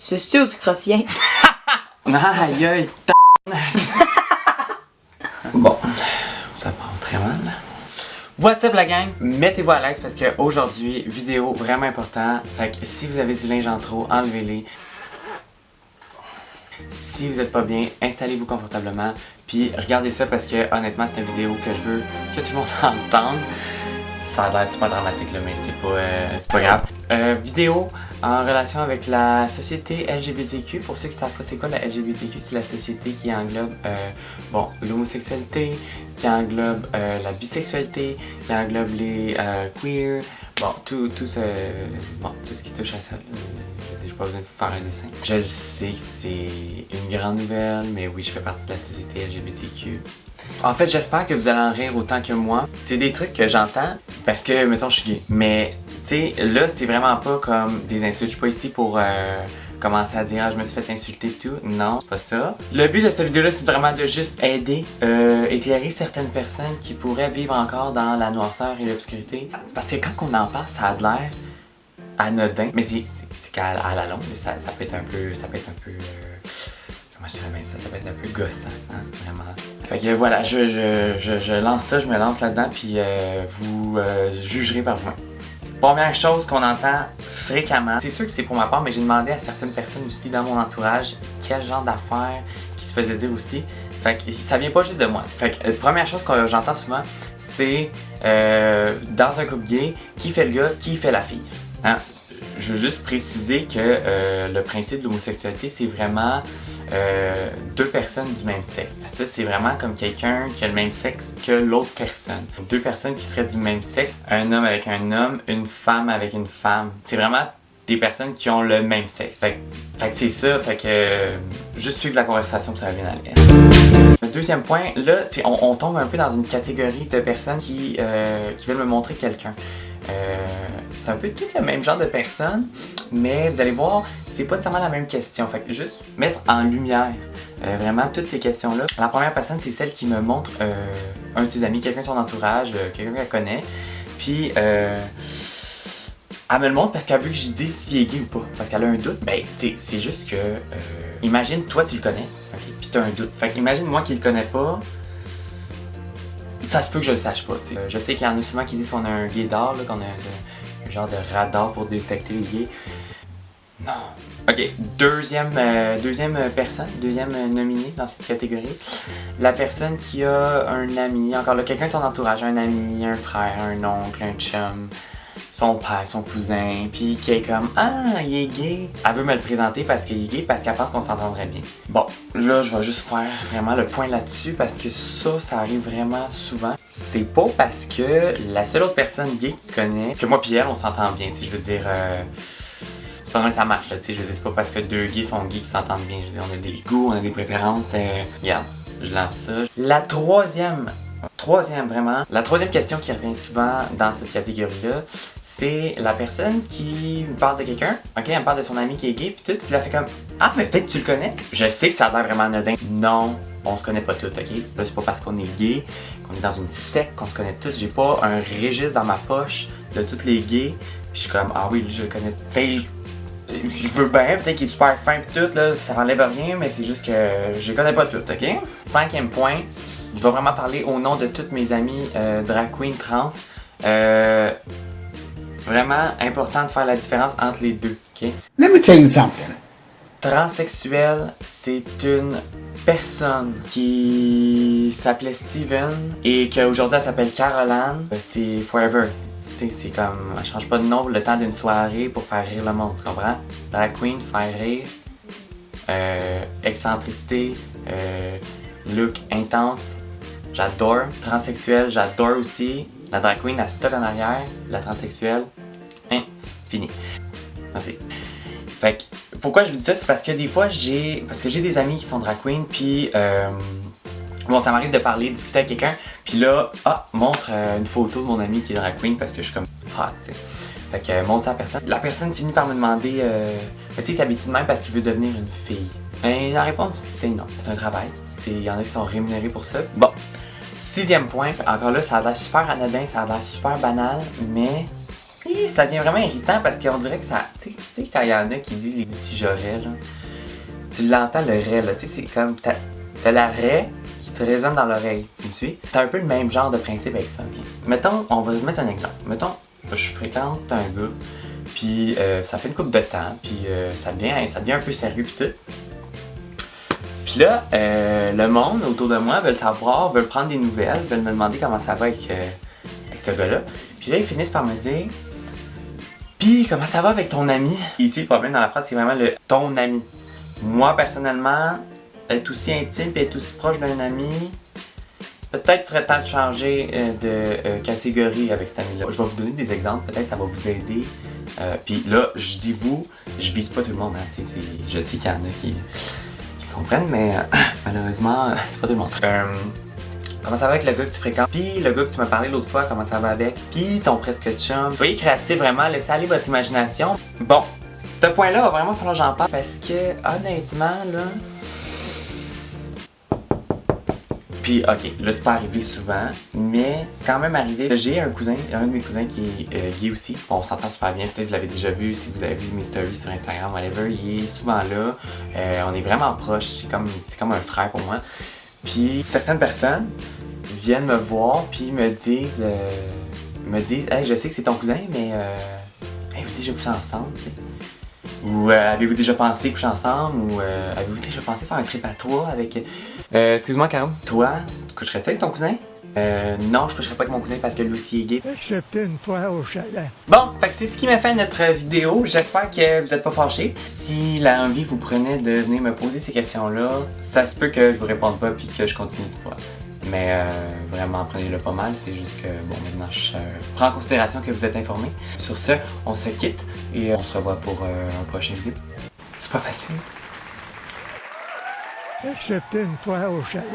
Suces-tu ou tu crosses rien? Aïe aïe, Bon, ça part très mal. What's up la gang? Mettez-vous à l'aise parce qu'aujourd'hui, vidéo vraiment important. Fait que si vous avez du linge en trop, enlevez-les. Si vous êtes pas bien, installez-vous confortablement. Puis regardez ça parce que honnêtement, c'est une vidéo que je veux que tout le monde entende. Ça a l'air super dramatique là, mais c'est pas grave. Vidéo en relation avec la société LGBTQ. Pour ceux qui savent pas c'est quoi la LGBTQ, c'est la société qui englobe bon, l'homosexualité, qui englobe la bisexualité, qui englobe les queer, bon, tout ce qui touche à ça. J'ai pas besoin de faire un dessin. Je le sais que c'est une grande nouvelle, mais oui, je fais partie de la société LGBTQ. En fait, j'espère que vous allez en rire autant que moi. C'est des trucs que j'entends parce que, mettons, je suis gay. Mais, tu sais, là, c'est vraiment pas comme des insultes. Je suis pas ici pour commencer à dire « Ah, je me suis fait insulter et tout ». Non, c'est pas ça. Le but de cette vidéo-là, c'est vraiment de juste aider, éclairer certaines personnes qui pourraient vivre encore dans la noirceur et l'obscurité. Parce que quand on en parle, ça a l'air anodin. Mais c'est qu'à la longue, ça peut être un peu... comment je dirais bien ça? Ça peut être un peu gossant, hein, vraiment. Fait que voilà, je lance ça, je me lance là-dedans, puis vous jugerez par vous-même. Première chose qu'on entend fréquemment, c'est sûr que c'est pour ma part, mais j'ai demandé à certaines personnes aussi dans mon entourage quel genre d'affaires qui se faisaient dire aussi. Fait que ça vient pas juste de moi. Fait que première chose que j'entends souvent, c'est dans un couple gay, qui fait le gars, qui fait la fille. Hein? Je veux juste préciser que le principe de l'homosexualité, c'est vraiment deux personnes du même sexe. Ça, c'est vraiment comme quelqu'un qui a le même sexe que l'autre personne. Deux personnes qui seraient du même sexe, un homme avec un homme, une femme avec une femme. C'est vraiment des personnes qui ont le même sexe. Fait que c'est ça, fait que juste suivre la conversation, ça va bien aller. Le deuxième point, là, c'est on tombe un peu dans une catégorie de personnes qui veulent me montrer quelqu'un. C'est un peu tout le même genre de personnes, mais vous allez voir, c'est pas nécessairement la même question. Fait que juste mettre en lumière vraiment toutes ces questions-là. La première personne, c'est celle qui me montre un de ses amis, quelqu'un de son entourage, quelqu'un qu'elle connaît. Puis elle me le montre parce qu'elle veut que je dise s'il est gay ou pas. Parce qu'elle a un doute. Ben, tu sais, c'est juste que imagine, toi tu le connais, ok, puis t'as un doute. Fait qu'imagine moi qui le connais pas. Ça se peut que je le sache pas, tu sais. Je sais qu'il y en a souvent qui disent qu'on a un gaydar, qu'on a un genre de radar pour détecter les gays. Non. Ok, deuxième personne, deuxième nominée dans cette catégorie. La personne qui a un ami, encore là, quelqu'un de son entourage, un ami, un frère, un oncle, un chum, son père, son cousin, puis qui est comme « Ah, il est gay ». Elle veut me le présenter parce qu'il est gay, parce qu'elle pense qu'on s'entendrait bien. Bon, là, je vais juste faire vraiment le point là-dessus parce que ça arrive vraiment souvent. C'est pas parce que la seule autre personne gay que tu connais, que moi pis elle, on s'entend bien, tu sais, je veux dire... c'est pas vrai que ça marche, là, tu sais, je veux dire, c'est pas parce que deux gays sont gays qu'ils s'entendent bien. Je veux dire, on a des goûts, on a des préférences, regarde, je lance ça. La troisième question qui revient souvent dans cette catégorie-là, c'est la personne qui me parle de quelqu'un, ok, elle me parle de son ami qui est gay, puis tout, puis elle fait comme « Ah, mais peut-être que tu le connais? » Je sais que ça a l'air vraiment anodin. Non, on se connaît pas tous, ok? Là, c'est pas parce qu'on est gay, qu'on est dans une secte, qu'on se connaît tous. J'ai pas un registre dans ma poche de tous les gays, puis je suis comme « Ah oui, lui, je le connais. » Tu sais, je veux bien, peut-être qu'il est super fin pis tout, là, ça enlève rien, mais c'est juste que je les connais pas toutes, ok? Cinquième point, je vais vraiment parler au nom de toutes mes amies drag queen trans. Vraiment important de faire la différence entre les deux, ok? Let me tell you something. Transsexuel, c'est une personne qui s'appelait Steven et qu'aujourd'hui elle s'appelle Caroline. C'est forever. C'est comme, elle change pas de nom le temps d'une soirée pour faire rire le monde, tu comprends? Drag queen, faire rire, excentricité, look intense, j'adore. Transsexuel, j'adore aussi. La drag queen, elle stock en arrière, la transsexuelle, hein, fini. Merci. Fait que, pourquoi je vous dis ça, c'est parce que des fois j'ai des amis qui sont drag queen, puis bon, ça m'arrive de parler, de discuter avec quelqu'un, puis là, montre une photo de mon ami qui est drag queen parce que je suis comme hot, tu sais. Fait que montre ça à la personne. La personne finit par me demander, tu sais, il s'habitue de même parce qu'il veut devenir une fille. Ben, la réponse, c'est non. C'est un travail. Il y en a qui sont rémunérés pour ça. Bon, sixième point, encore là, ça a l'air super anodin, ça a l'air super banal, mais tu sais, ça devient vraiment irritant parce qu'on dirait que ça, tu sais, quand il y en a qui disent si j'aurais, là, tu l'entends le ré, là, tu sais, c'est comme, t'as la ré qui te résonne dans l'oreille, tu me suis? C'est un peu le même genre de principe avec ça, ok? Mettons, on va mettre un exemple. Mettons, je fréquente un gars, puis ça fait une couple de temps, puis ça devient un peu sérieux pis tout. Puis là, le monde autour de moi veut savoir, veut prendre des nouvelles, veut me demander comment ça va avec ce gars-là. Puis là, ils finissent par me dire « Puis, comment ça va avec ton ami? » Ici, le problème dans la phrase, c'est vraiment le « ton ami ». Moi, personnellement, être aussi intime et être aussi proche d'un ami, peut-être serait temps de changer de catégorie avec cet ami-là. Je vais vous donner des exemples, peut-être ça va vous aider. Puis là, je dis vous, je vise pas tout le monde. Hein, je sais qu'il y en a qui comprennent, mais malheureusement, c'est pas tout le monde. Comment ça va avec le gars que tu fréquentes? Puis le gars que tu m'as parlé l'autre fois, comment ça va avec? Puis ton presque chum. Soyez créatifs, vraiment, laissez aller votre imagination. Bon, ce point-là va vraiment falloir que j'en parle parce que, honnêtement, là... Puis, ok, là, c'est pas arrivé souvent, mais c'est quand même arrivé. J'ai un cousin, un de mes cousins qui est gay aussi. On s'entend super bien, peut-être vous l'avez déjà vu si vous avez vu mes stories sur Instagram, whatever. Il est souvent là. On est vraiment proches, c'est comme un frère pour moi. Puis, certaines personnes viennent me voir, puis me disent, hey, je sais que c'est ton cousin, mais avez-vous déjà couché ensemble, tu sais? Ou avez-vous déjà pensé coucher ensemble? Ou avez-vous déjà pensé faire un trip à trois avec... excuse-moi, Caro. Toi, tu coucherais-tu avec ton cousin? Non, je coucherais pas avec mon cousin parce que lui aussi est gay. Excepté une fois au chalet. Bon, fait que c'est ce qui m'a fait notre vidéo. J'espère que vous êtes pas fâchés. Si l'envie vous prenait de venir me poser ces questions-là, ça se peut que je vous réponde pas puis que je continue de fois. Mais vraiment, prenez-le pas mal. C'est juste que, bon, maintenant, je prends en considération que vous êtes informés. Sur ce, on se quitte et on se revoit pour un prochain vidéo. C'est pas facile. Excepté une fois au chalet.